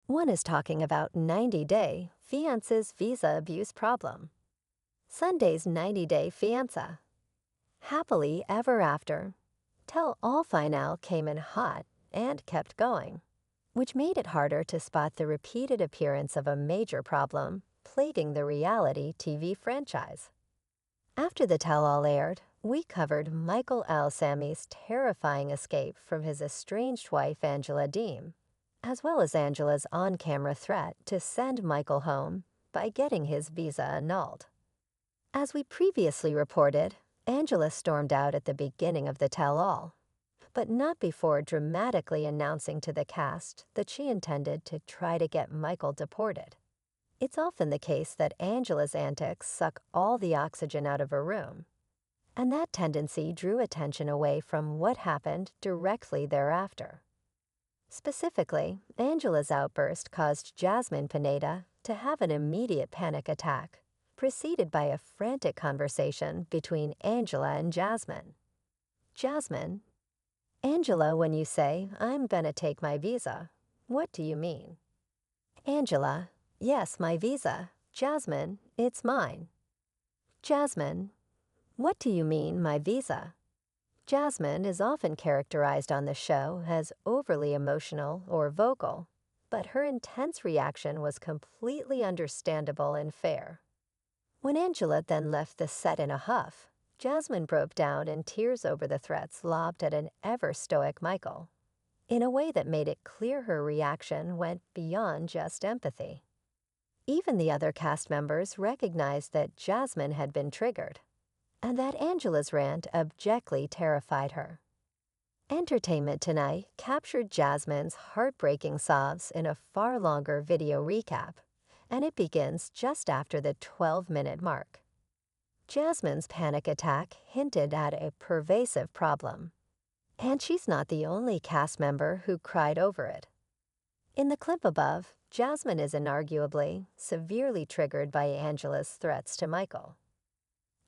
One is talking about 90-day fiance's visa abuse problem. Sunday's 90-day fiancé. Happily ever after. Till all finale came in hot and kept going, which made it harder to spot the repeated appearance of a major problem plaguing the reality TV franchise. After the tell-all aired, we covered Michael Al-Sami's terrifying escape from his estranged wife Angela Deem, as well as Angela's on-camera threat to send Michael home by getting his visa annulled. As we previously reported, Angela stormed out at the beginning of the tell-all, but not before dramatically announcing to the cast that she intended to try to get Michael deported. It's often the case that Angela's antics suck all the oxygen out of a room, and that tendency drew attention away from what happened directly thereafter. Specifically, Angela's outburst caused Jasmine Pineda to have an immediate panic attack, preceded by a frantic conversation between Angela and Jasmine. Jasmine: Angela, when you say, "I'm gonna take my visa," what do you mean? Angela: Yes, my visa. Jasmine: It's mine. Jasmine: What do you mean, my visa? Jasmine is often characterized on the show as overly emotional or vocal, but her intense reaction was completely understandable and fair. When Angela then left the set in a huff, Jasmine broke down in tears over the threats lobbed at an ever-stoic Michael, in a way that made it clear her reaction went beyond just empathy. Even the other cast members recognized that Jasmine had been triggered, and that Angela's rant abjectly terrified her. Entertainment Tonight captured Jasmine's heartbreaking sobs in a far longer video recap, and it begins just after the 12-minute mark. Jasmine's panic attack hinted at a pervasive problem, and she's not the only cast member who cried over it. In the clip above, Jasmine is inarguably severely triggered by Angela's threats to Michael.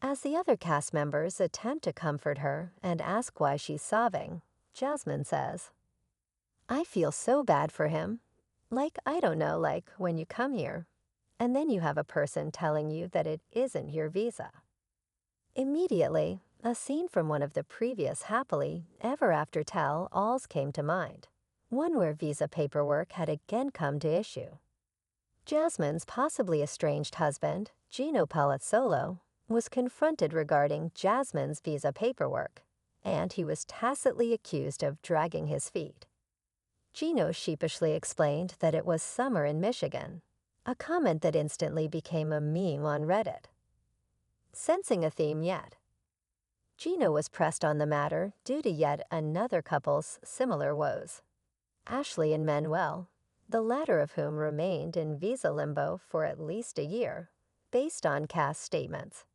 As the other cast members attempt to comfort her and ask why she's sobbing, Jasmine says, "I feel so bad for him. Like, I don't know, like when you come here, and then you have a person telling you that it isn't your visa." Immediately, a scene from one of the previous happily ever after tell-alls came to mind, one where visa paperwork had again come to issue. Jasmine's possibly estranged husband, Gino Palazzolo, was confronted regarding Jasmine's visa paperwork, and he was tacitly accused of dragging his feet. Gino sheepishly explained that it was summer in Michigan, a comment that instantly became a meme on Reddit. Sensing a theme yet? Gino was pressed on the matter due to yet another couple's similar woes. Ashley and Manuel, the latter of whom remained in visa limbo for at least a year, based on cast statements.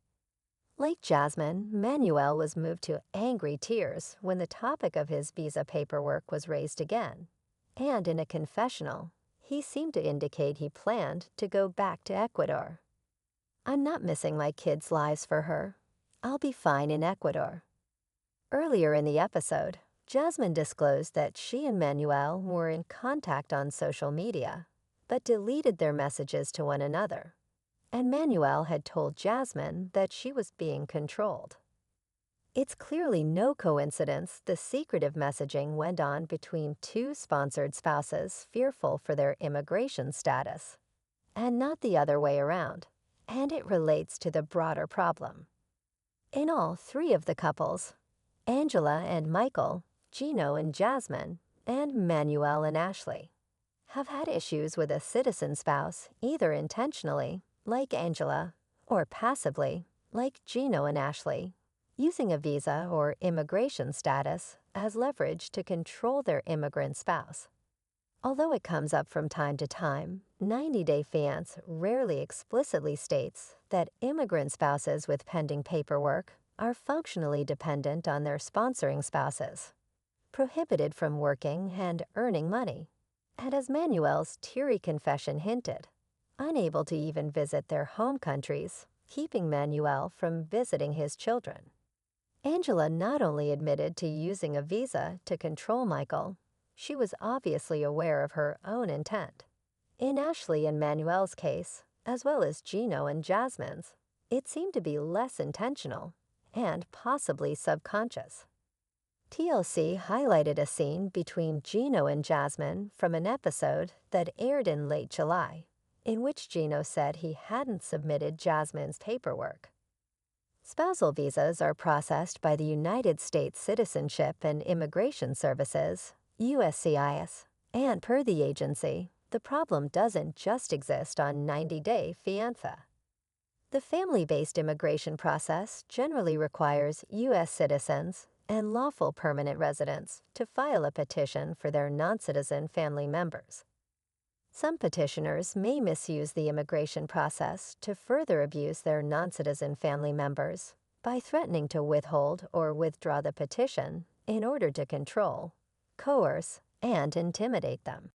Like Jasmine, Manuel was moved to angry tears when the topic of his visa paperwork was raised again, and in a confessional, he seemed to indicate he planned to go back to Ecuador. "I'm not missing my kids' lives for her. I'll be fine in Ecuador." Earlier in the episode, Jasmine disclosed that she and Manuel were in contact on social media, but deleted their messages to one another, and Manuel had told Jasmine that she was being controlled. It's clearly no coincidence the secretive messaging went on between two sponsored spouses fearful for their immigration status, and not the other way around, and it relates to the broader problem. In all, three of the couples, Angela and Michael, Gino and Jasmine, and Manuel and Ashley, have had issues with a citizen spouse either intentionally, like Angela, or passively, like Gino and Ashley, using a visa or immigration status as leverage to control their immigrant spouse. Although it comes up from time to time, 90-Day Fiancé rarely explicitly states that immigrant spouses with pending paperwork are functionally dependent on their sponsoring spouses, prohibited from working and earning money, and as Manuel's teary confession hinted, unable to even visit their home countries, keeping Manuel from visiting his children. Angela not only admitted to using a visa to control Michael, she was obviously aware of her own intent, In Ashley and Manuel's case, as well as Gino and Jasmine's, it seemed to be less intentional and possibly subconscious. TLC highlighted a scene between Gino and Jasmine from an episode that aired in late July, in which Gino said he hadn't submitted Jasmine's paperwork. Spousal visas are processed by the United States Citizenship and Immigration Services, USCIS, and per the agency, the problem doesn't just exist on 90-day FIANCE. The family-based immigration process generally requires U.S. citizens and lawful permanent residents to file a petition for their non-citizen family members. Some petitioners may misuse the immigration process to further abuse their non-citizen family members by threatening to withhold or withdraw the petition in order to control, coerce, and intimidate them.